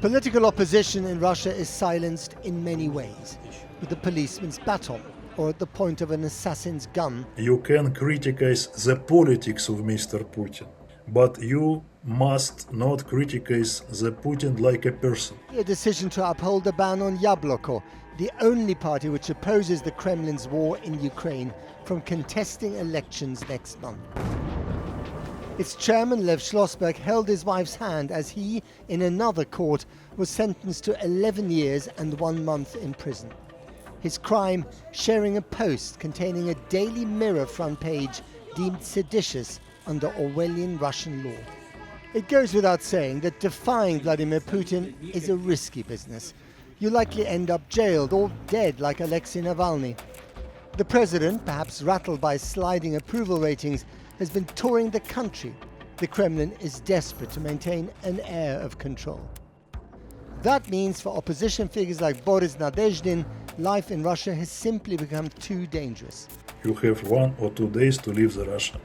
Political opposition in Russia is silenced in many ways, with a policeman's baton or at the point of an assassin's gun. You can criticize the politics of Mr. Putin, but you must not criticize the Putin like a person. A decision to uphold the ban on Yabloko, the only party which opposes the Kremlin's war in Ukraine, from contesting elections next month. Its chairman, Lev Shlosberg, held his wife's hand as he, in another court, was sentenced to 11 years and 1 month in prison. His crime, sharing a post containing a Daily Mirror front page deemed seditious under Orwellian Russian law. It goes without saying that defying Vladimir Putin is a risky business. You likely end up jailed or dead like Alexei Navalny. The president, perhaps rattled by sliding approval ratings, has been touring the country. The Kremlin is desperate to maintain an air of control. That means for opposition figures like Boris Nadezhdin, life in Russia has simply become too dangerous. You have 1 or 2 days to leave the Russia.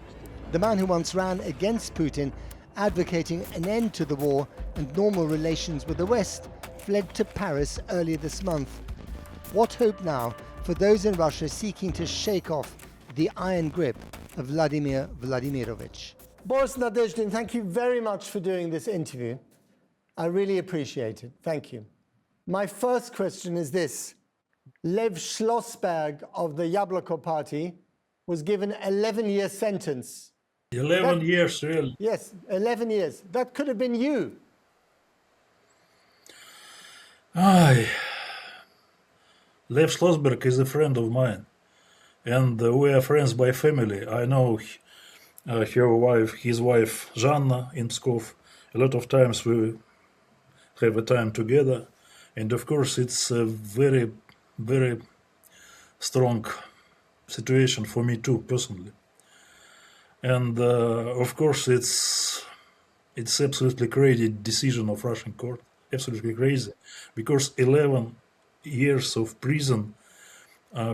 The man who once ran against Putin, advocating an end to the war and normal relations with the West, fled to Paris earlier this month. What hope now for those in Russia seeking to shake off the iron grip of Vladimir Vladimirovich? Boris Nadezhdin, thank you very much for doing this interview. I really appreciate it. Thank you. My first question is this. Lev Shlosberg of the Yabloko party was given an 11-year sentence. 11 years, really? Yes, 11 years. That could have been you. Lev Shlosberg is a friend of mine, and we are friends by family. I know his wife Жанна in Pskov. A lot of times we have a time together, and of course it's a very, very strong situation for me too, personally. And of course it's absolutely crazy decision of Russian court, absolutely crazy, because 11 years of prison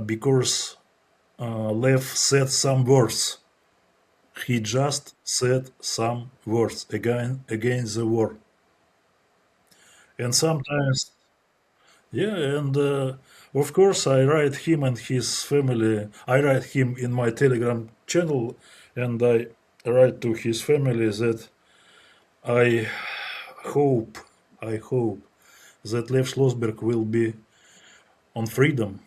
because Lev said some words. He just said some words against the war. And sometimes, yeah, and of course I write him and his family, I write him in my Telegram channel, and I write to his family that I hope that Lev Shlosberg will be on freedom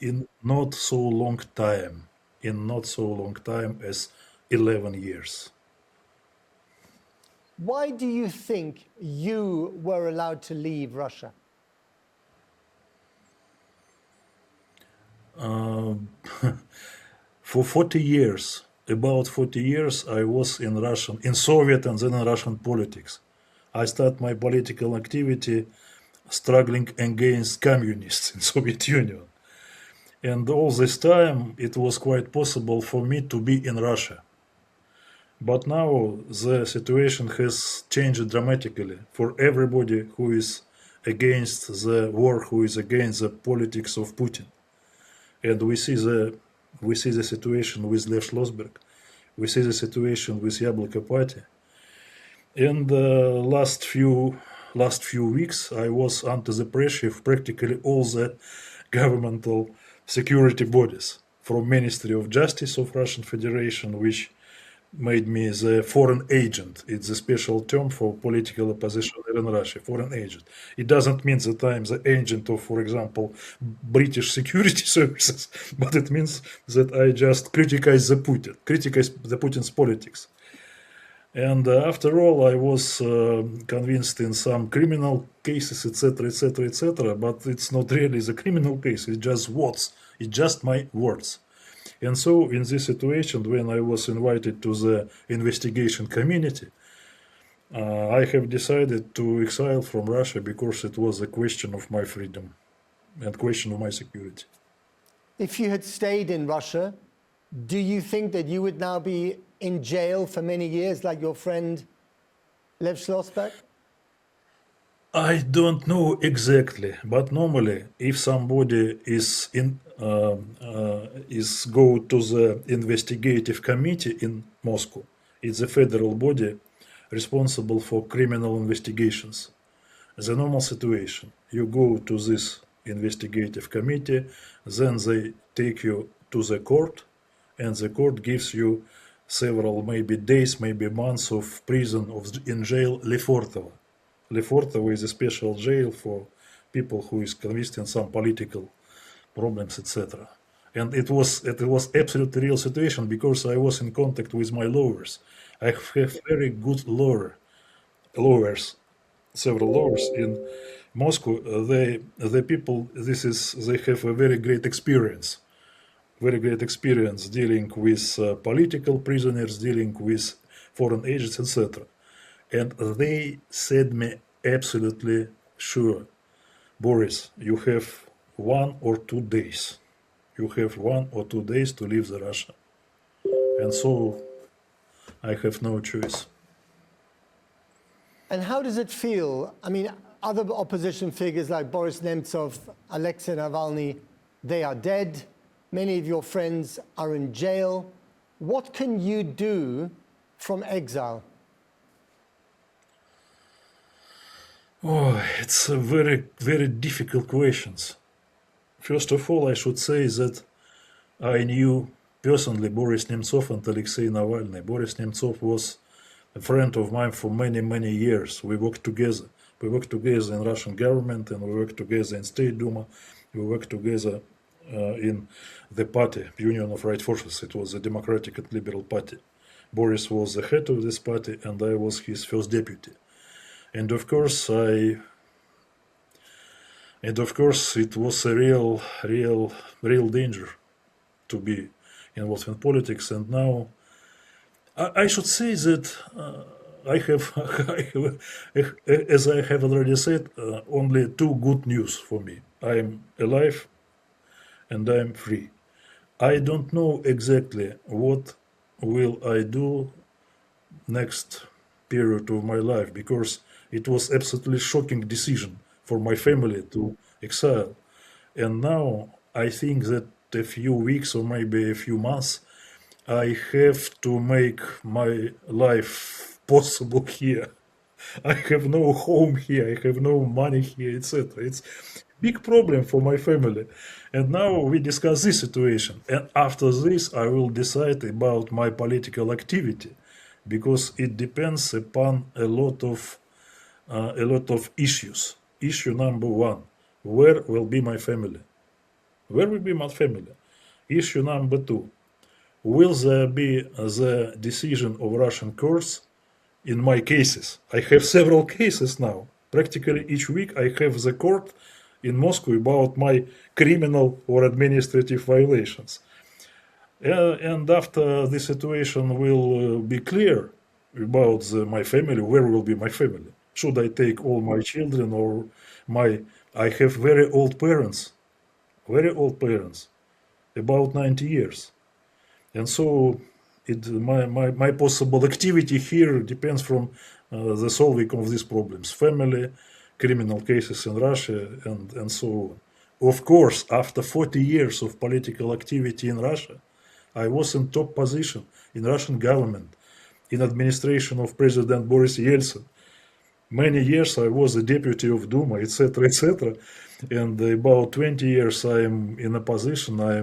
in not so long time as 11 years. Why do you think you were allowed to leave Russia? For 40 years, about 40 years, I was in Soviet and then in Russian politics. I started my political activity struggling against communists in Soviet Union. And all this time, it was quite possible for me to be in Russia. But now the situation has changed dramatically for everybody who is against the war, who is against the politics of Putin. And we see the situation with Lev Shlosberg. We see the situation with Yabloko party. In the last few weeks, I was under the pressure of practically all the governmental security bodies, from Ministry of Justice of Russian Federation, which made me the foreign agent. It's a special term for political opposition in Russia, foreign agent. It doesn't mean that I'm the agent of, for example, British security services, but it means that I just criticize the Putin's politics. And after all, I was convinced in some criminal cases, etc., etc., etc., but it's not really the criminal case, it's just words, it's just my words. And so in this situation, when I was invited to the investigation community, I have decided to exile from Russia because it was a question of my freedom and question of my security. If you had stayed in Russia, do you think that you would now be in jail for many years like your friend Lev Shlosberg? I don't know exactly, but normally if somebody is go to the investigative committee in Moscow, it's a federal body responsible for criminal investigations. the normal situation. You go to this investigative committee, then they take you to the court, and the court gives you several, maybe days, maybe months of prison, in jail, Lefortovo. Lefortovo is a special jail for people who is convicted in some political problems, etc. And it was absolutely real situation because I was in contact with my lawyers. I have very good lawyers, several lawyers in Moscow. The people, they have a very great experience dealing with political prisoners, dealing with foreign agents, etc. And they said me absolutely sure, Boris, you have 1 or 2 days. You have 1 or 2 days to leave the Russia. And so I have no choice. And how does it feel? I mean, other opposition figures like Boris Nemtsov, Alexei Navalny, they are dead. Many of your friends are in jail. What can you do from exile? Oh, it's a very, very difficult questions. First of all, I should say that I knew personally Boris Nemtsov and Alexei Navalny. Boris Nemtsov was a friend of mine for many, many years. We worked together. We worked together in Russian government, and we worked together in State Duma. We worked together in the party, Union of Right Forces. It was a Democratic and Liberal Party. Boris was the head of this party, and I was his first deputy. And of course, it was a real danger to be involved in politics. And now, I should say that as I have already said, only 2 good news for me. I am alive and I am free. I don't know exactly what will I do next period of my life, because it was absolutely shocking decision for my family to exile. And now I think that a few weeks or maybe a few months, I have to make my life possible here. I have no home here, I have no money here, etc. It's big problem for my family. And now we discuss this situation. And after this, I will decide about my political activity, because it depends upon a lot of issues. Issue number 1, where will be my family? Where will be my family? Issue number 2, will there be the decision of Russian courts in my cases? I have several cases now. Practically each week I have the court in Moscow about my criminal or administrative violations. And after the situation will be clear about my family, where will be my family? Should I take all my children or I have very old parents, about 90 years. And so my possible activity here depends from the solving of these problems, family, criminal cases in Russia, and so on. Of course, after 40 years of political activity in Russia, I was in top position in Russian government, in administration of President Boris Yeltsin. Many years I was a deputy of Duma, etc., etc. And about 20 years I am in a position. I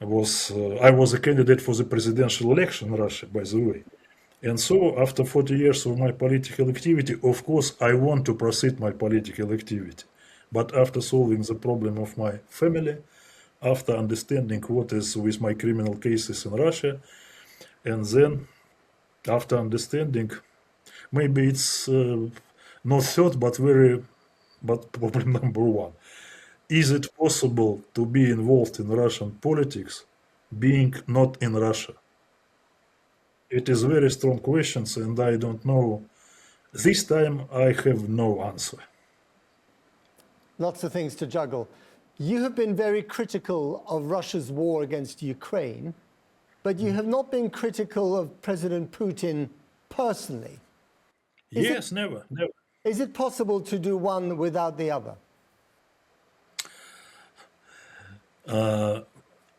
was a candidate for the presidential election in Russia, by the way. And so, after 40 years of my political activity, of course, I want to proceed my political activity. But after solving the problem of my family, after understanding what is with my criminal cases in Russia, and then after understanding, maybe it's not third, but problem number 1. Is it possible to be involved in Russian politics being not in Russia? It is very strong questions, and I don't know. This time I have no answer. Lots of things to juggle. You have been very critical of Russia's war against Ukraine, but you have not been critical of President Putin personally. Yes, never. Is it possible to do one without the other?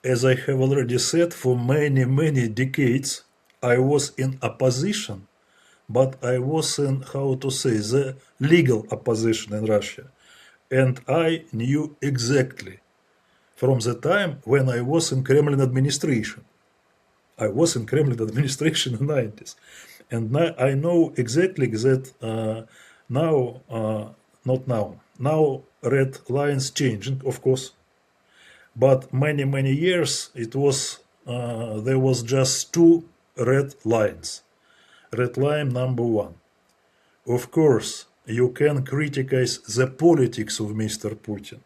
As I have already said, for many, many decades, I was in opposition but I was in, how to say, the legal opposition in Russia. And I knew exactly from the time when I was in Kremlin administration. I was in Kremlin administration in the 90s. And now I know exactly that now, not now, now red lines changing, of course, but many years it was, there was just two red lines. Red line number one. Of course, you can criticize the politics of Mr. Putin,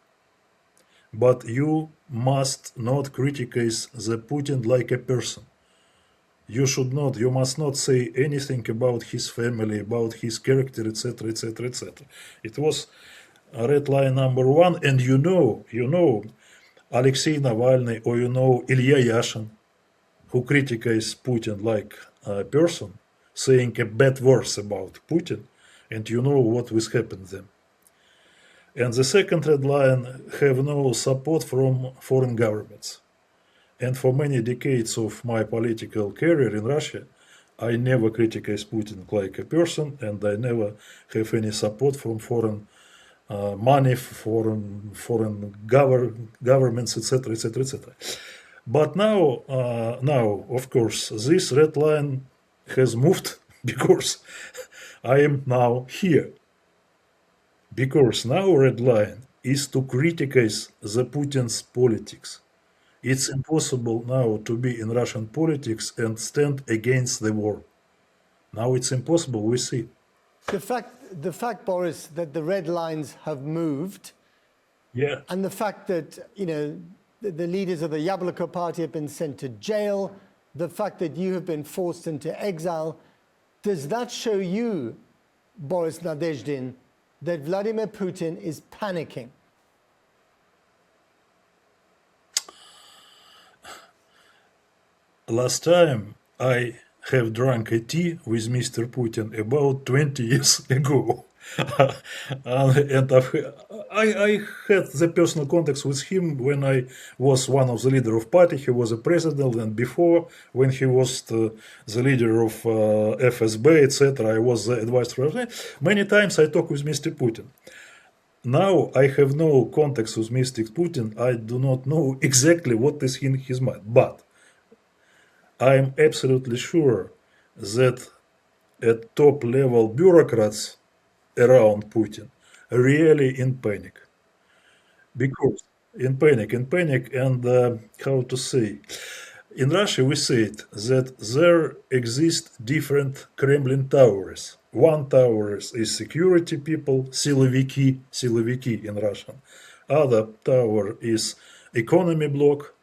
but you must not criticize the Putin like a person. You should not, you must not say anything about his family, about his character, etc., etc., etc. It was a red line number one, and you know, Alexei Navalny, or you know, Ilya Yashin, who criticized Putin like a person, saying a bad words about Putin, and you know what will happen then. And the second red line have no support from foreign governments. And for many decades of my political career in Russia, I never criticized Putin like a person, and I never have any support from foreign money, foreign governments, etc., etc., etc. But now, of course, this red line has moved because I am now here. Because now red line is to criticize the Putin's politics. It's impossible now to be in Russian politics and stand against the war. Now it's impossible, we see. The fact, Boris, that the red lines have moved, Yeah. and the fact that, you know, the leaders of the Yabloko party have been sent to jail, the fact that you have been forced into exile, does that show you, Boris Nadezhdin, that Vladimir Putin is panicking? Last time I have drunk a tea with Mr. Putin about 20 years ago. And I had the personal contacts with him when I was one of the leader of party. He was a president, and before, when he was the leader of FSB, etc., I was the advisor. Many times I talk with Mr. Putin. Now I have no contacts with Mr. Putin. I do not know exactly what is in his mind, but I am absolutely sure that at top level bureaucrats around Putin really in panic. Because in panic, and how to say, in Russia we say it, that there exist different Kremlin towers. One tower is security people, siloviki in Russian. Other tower is economy block,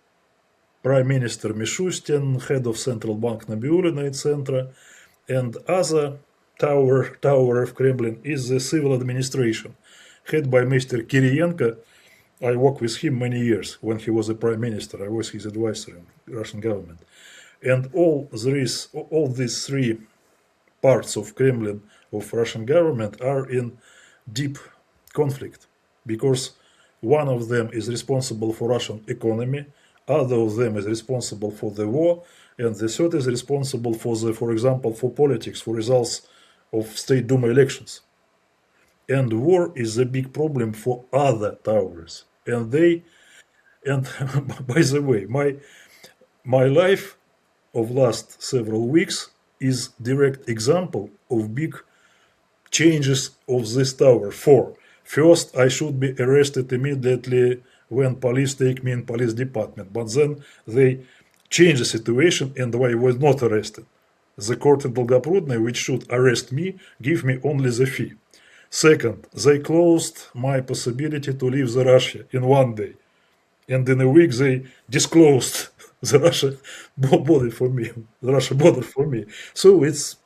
Prime Minister Mishustin, head of Central Bank Nabiulina, etc. And other tower of Kremlin is the civil administration, head by Mr. Kiriyenko. I worked with him many years when he was a prime minister. I was his advisor in the Russian government. And all these three parts of Kremlin, of Russian government, are in deep conflict because one of them is responsible for Russian economy, other of them is responsible for the war, and the third is responsible for example, for politics, for results of State Duma elections. And war is a big problem for other towers. And by the way, my life of last several weeks is direct example of big changes of this tower. First, I should be arrested immediately when police take me in police department, but then they change the situation and I was not arrested. The court in Dolgoprudny, which should arrest me, give me only the fee. Second, they closed my possibility to leave the Russia in one day. And in a week they disclosed the Russia border for me. So it's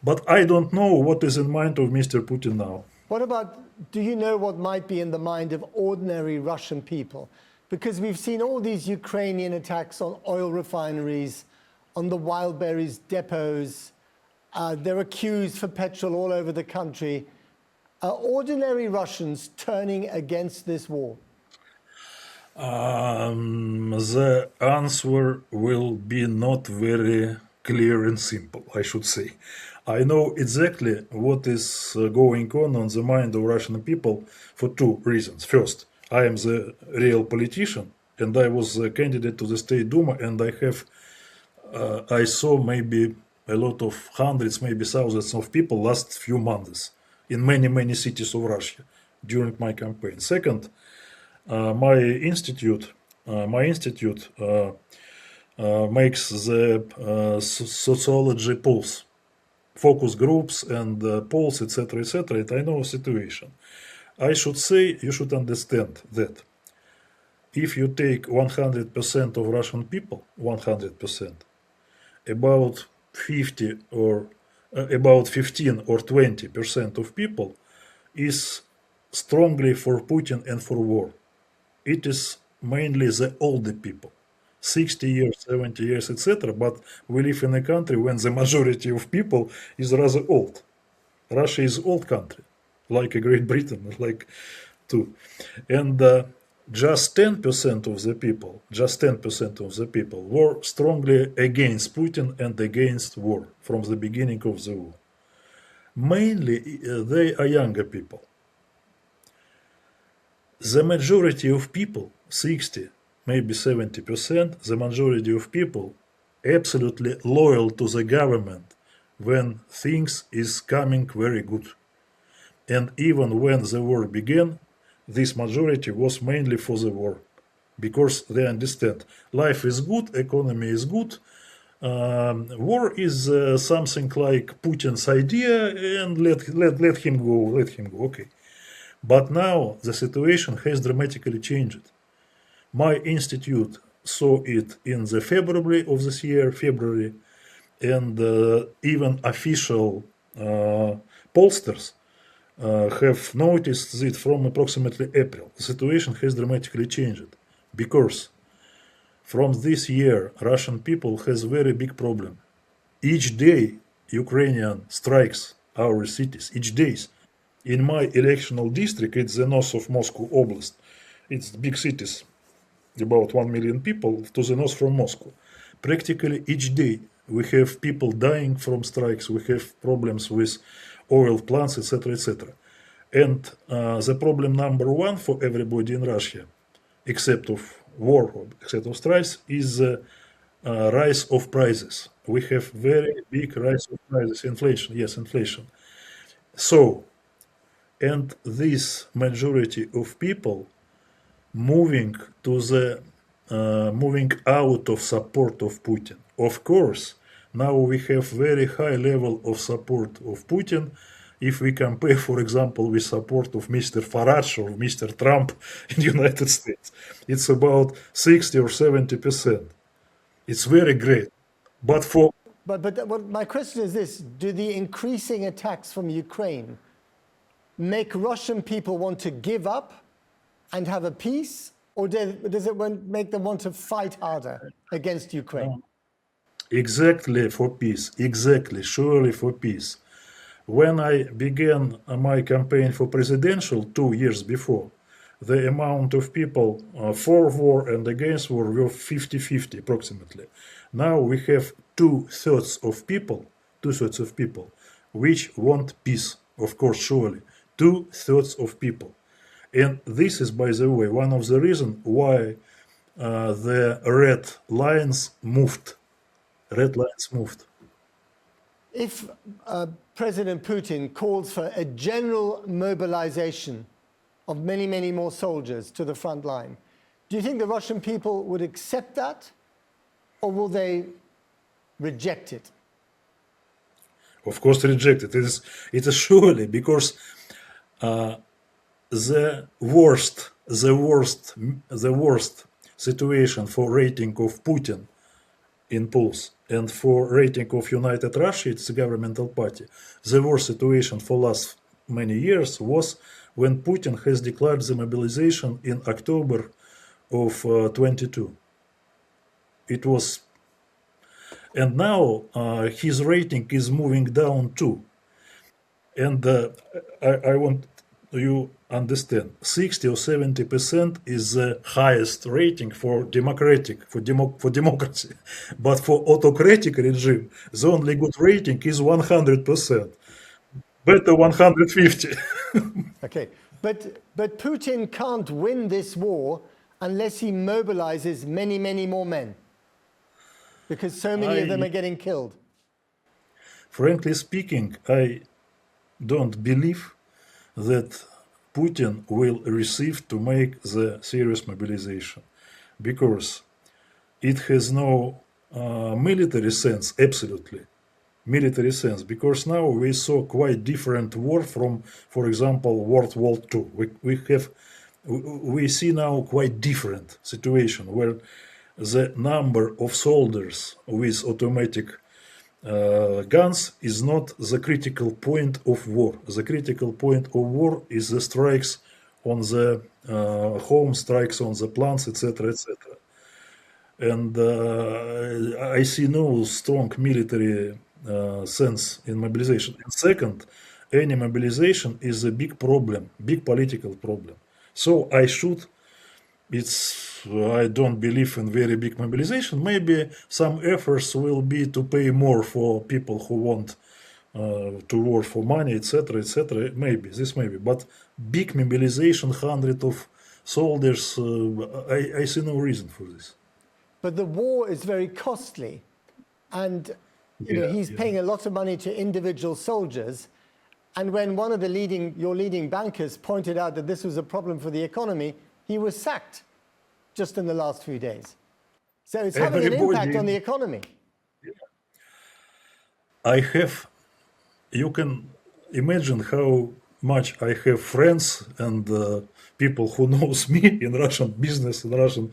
but I don't know what is in mind of Mr. Putin now. What about, do you know what might be in the mind of ordinary Russian people? Because we've seen all these Ukrainian attacks on oil refineries, on the wild berries depots. There are queues for petrol all over the country. Are ordinary Russians turning against this war? The answer will be not very clear and simple, I should say. I know exactly what is going on the mind of Russian people for two reasons. First, I am the real politician, and I was a candidate to the State Duma, and I saw maybe a lot of hundreds, maybe thousands of people last few months in many cities of Russia during my campaign. Second, my institute makes the sociology polls, focus groups and polls, etc., and I know the situation. I should say you should understand that if you take 100% of Russian people, 100%, about 50 or about 15 or 20% of people is strongly for Putin and for war. It is mainly the older people, 60 years, 70 years, etc. But we live in a country when the majority of people is rather old. Russia is old country, like a Great Britain, like too. And just 10% of the people, just 10% of the people were strongly against Putin and against war from the beginning of the war. Mainly, they are younger people. The majority of people, 60, maybe 70%, the majority of people absolutely loyal to the government when things is coming very good. And even when the war began, this majority was mainly for the war, because they understand life is good, economy is good, war is something like Putin's idea, and let him go, okay. But now the situation has dramatically changed. My institute saw it in the February of this year, and even official pollsters have noticed it from approximately April. The situation has dramatically changed because from this year Russian people has very big problem. Each day Ukrainian strikes our cities, each day. In my electoral district, it's the north of Moscow Oblast. It's big cities, about 1 million people to the north from Moscow. Practically each day we have people dying from strikes, we have problems with oil plants, etc. And the problem number one for everybody in Russia, except of war, except of strikes, is rise of prices. We have very big rise of prices, inflation, yes, inflation. So, and this majority of people moving out of support of Putin. Of course, now we have very high level of support of Putin. If we compare, for example, with support of Mr. Farage or Mr. Trump in the United States, it's about 60 or 70%. It's very great. But my question is this: do the increasing attacks from Ukraine make Russian people want to give up and have a peace, or does it make them want to fight harder against Ukraine? Exactly for peace, exactly, surely for peace. When I began my campaign for presidential 2 years before, the amount of people for war and against war were 50-50 approximately. Now we have two-thirds of people which want peace, of course, surely. Two-thirds of people. And this is, by the way, one of the reasons why the red lines moved. If President Putin calls for a general mobilization of many more soldiers to the front line, do you think the Russian people would accept that, or will they reject it? Of course, reject it. It is surely because the worst situation for rating of Putin in polls and for rating of United Russia, it's a governmental party. The worst situation for last many years was when Putin has declared the mobilization in October of 22. It was, and now his rating is moving down too. And I want you understand, 60 or 70% is the highest rating for democracy. But for autocratic regime, the only good rating is 100%. Better 150. Okay, but Putin can't win this war unless he mobilizes many, many more men, because so many of them are getting killed. Frankly speaking, I don't believe that Putin will receive to make the serious mobilization, because it has no military sense, absolutely military sense, because now we saw quite different war from, for example, World War II. We see now quite different situation where the number of soldiers with automatic guns is not the critical point of war. The critical point of war is the strikes on the home, strikes on the plants, etc., etc. And I see no strong military sense in mobilization. And second, any mobilization is a big problem, big political problem. So I don't believe in very big mobilization. Maybe some efforts will be to pay more for people who want to work for money, etc., etc. Maybe, but big mobilization, hundreds of soldiers, I see no reason for this. But the war is very costly, and he's paying a lot of money to individual soldiers. And when one of your leading bankers pointed out that this was a problem for the economy, he was sacked just in the last few days. So it's having an impact on the economy. You can imagine how much I have friends and people who knows me in Russian business, in Russian.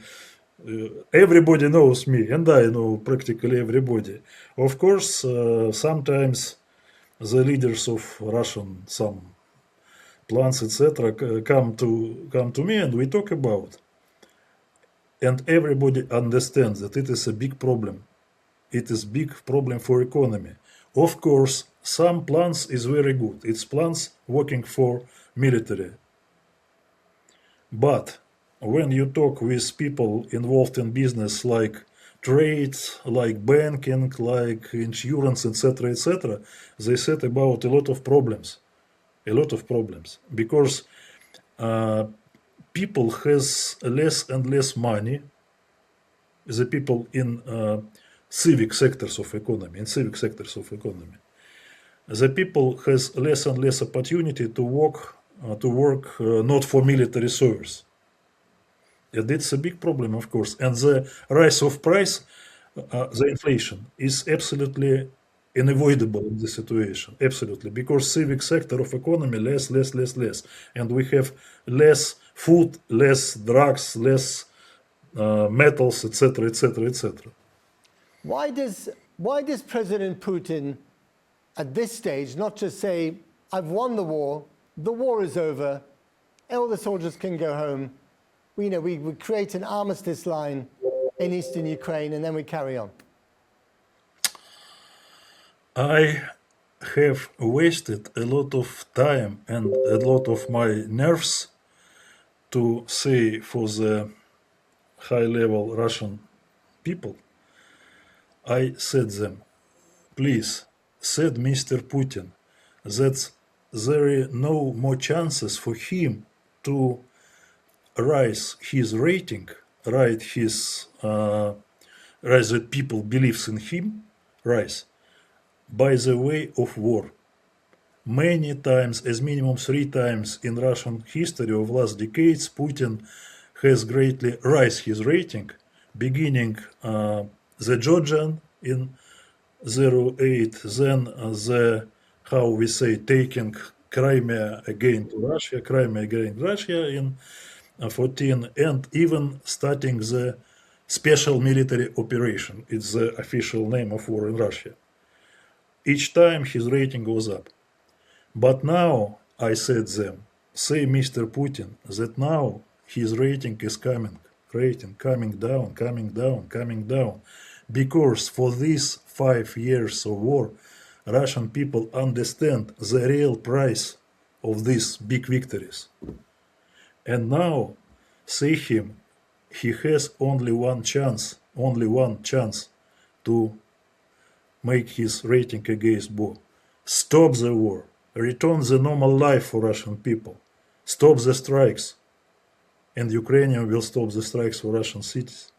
Everybody knows me, and I know practically everybody. Of course, sometimes the leaders of Russian, some plants, etc., come to me, and we talk about. And everybody understands that it is a big problem. It is big problem for economy. Of course, some plants is very good. It's plants working for military. But when you talk with people involved in business like trade, like banking, like insurance, etc., etc., they said about a lot of problems, because people has less and less money. The people in civic sectors of economy, the people has less and less opportunity to work not for military service. And it's a big problem, of course. And the rise of price, the inflation, is absolutely unavoidable in this situation. Absolutely. Because civic sector of economy, less. And we have less food, less drugs, less metals, etc., etc., etc. Why does President Putin, at this stage, not just say, "I've won the war is over, all the soldiers can go home. We create an armistice line in eastern Ukraine, and then we carry on"? I have wasted a lot of time and a lot of my nerves to say for the high-level Russian people. I said them, please, said Mr. Putin, that there are no more chances for him to rise his rating, rise that people believes in him, rise by the way of war. Many times, as minimum 3 times in Russian history of last decades, Putin has greatly raised his rating, beginning the Georgian in 08, then taking Crimea again Russia in 14, and even starting the special military operation. It's the official name of war in Russia. Each time his rating goes up. But now, I said them, say Mr. Putin, that now his rating is coming down. Because for these 5 years of war, Russian people understand the real price of these big victories. And now, see him, he has only one chance to make his rating against war. Stop the war, return the normal life for Russian people, stop the strikes, and Ukrainian will stop the strikes for Russian cities.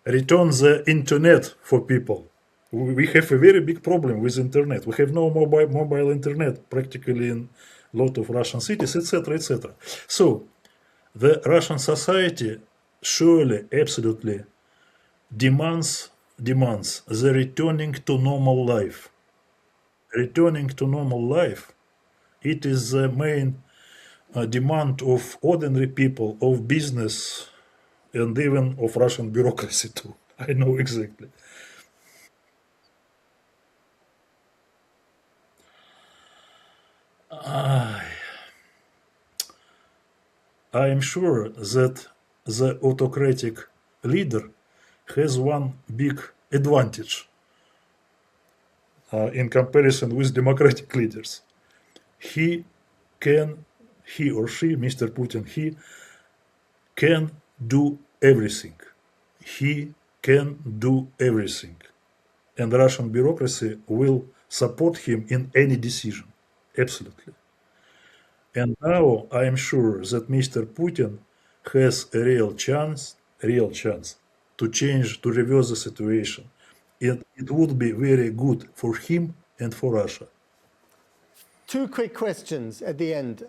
Return the internet for people. We have a very big problem with internet. We have no mobile internet practically in a lot of Russian cities, etc., etc. So the Russian society surely, absolutely demands the returning to normal life. Returning to normal life, it is the main demand of ordinary people, of business, and even of Russian bureaucracy too. I know exactly. I am sure that the autocratic leader has one big advantage in comparison with democratic leaders. He he or she, Mr. Putin, he can do everything. He can do everything. And Russian bureaucracy will support him in any decision. Absolutely. And now I am sure that Mr. Putin has a real chance to change, to reverse the situation. And it would be very good for him and for Russia. Two quick questions at the end.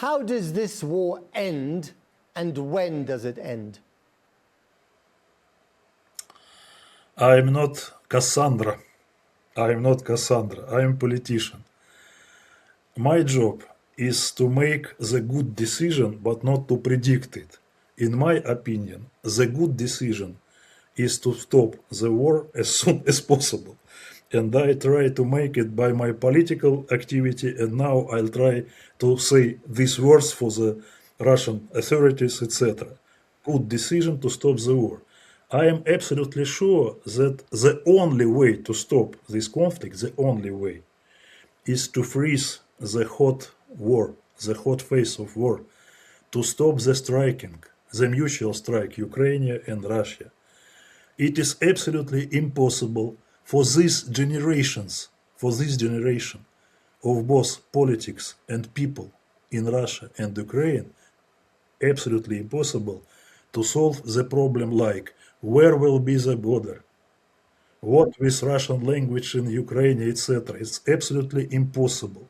How does this war end, and when does it end? I am not Cassandra. I am not Cassandra. I am a politician. My job is to make the good decision, but not to predict it. In my opinion, the good decision is to stop the war as soon as possible. And I try to make it by my political activity, and now I'll try to say these words for the Russian authorities, etc. Good decision to stop the war. I am absolutely sure that the only way to stop this conflict, the only way, is to freeze the hot war, the hot phase of war, to stop the striking, the mutual strike, Ukraine and Russia. It is absolutely impossible for these generations, for this generation of both politics and people in Russia and Ukraine, absolutely impossible to solve the problem like where will be the border, what with Russian language in Ukraine, etc. It's absolutely impossible.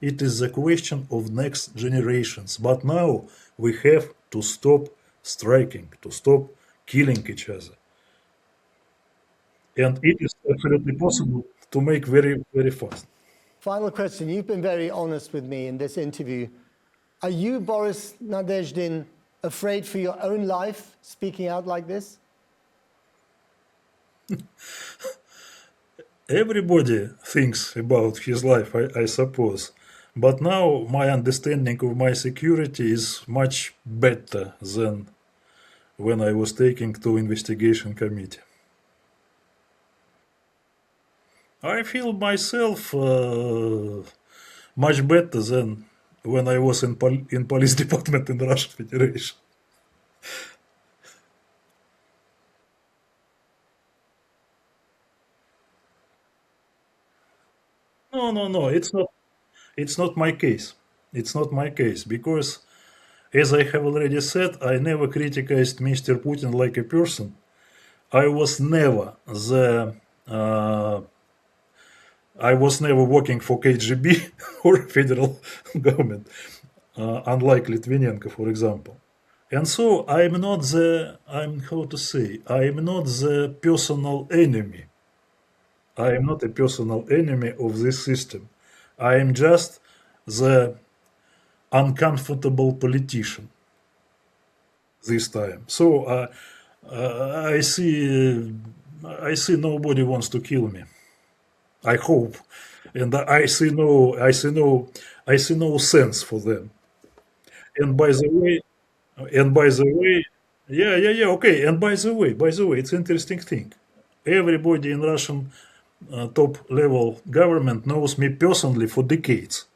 It is the question of next generations. But now we have to stop striking, to stop killing each other. And it is absolutely possible to make very, very fast. Final question. You've been very honest with me in this interview. Are you, Boris Nadezhdin, afraid for your own life speaking out like this? Everybody thinks about his life, I suppose. But now my understanding of my security is much better than when I was taken to investigation committee. I feel myself much better than when I was in police department in the Russian Federation. No, it's not my case. It's not my case because, as I have already said, I never criticized Mr. Putin like a person. I was never the I was never working for KGB or federal government, unlike Litvinenko, for example. And so how to say, I'm not the personal enemy. I am not a personal enemy of this system. I am just the uncomfortable politician this time. So I see, I see nobody wants to kill me. I hope, and I see no sense for them. And by the way, yeah, okay. And by the way, it's interesting thing. Everybody in Russian top-level government knows me personally for decades.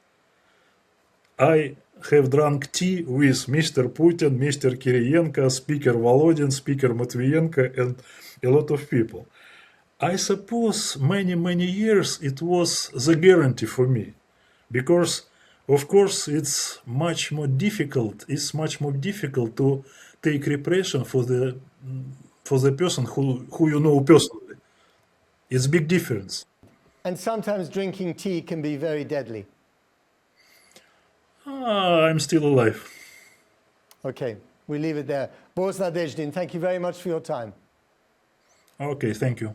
I have drunk tea with Mr. Putin, Mr. Kiriyenko, Speaker Volodin, Speaker Matviyenko, and a lot of people. I suppose many years it was the guarantee for me, because of course it's much more difficult to take repression for the person who you know personally. It's a big difference. And sometimes drinking tea can be very deadly. I'm still alive. Okay, we leave it there. Boris Nadezhdin, thank you very much for your time. Okay, thank you.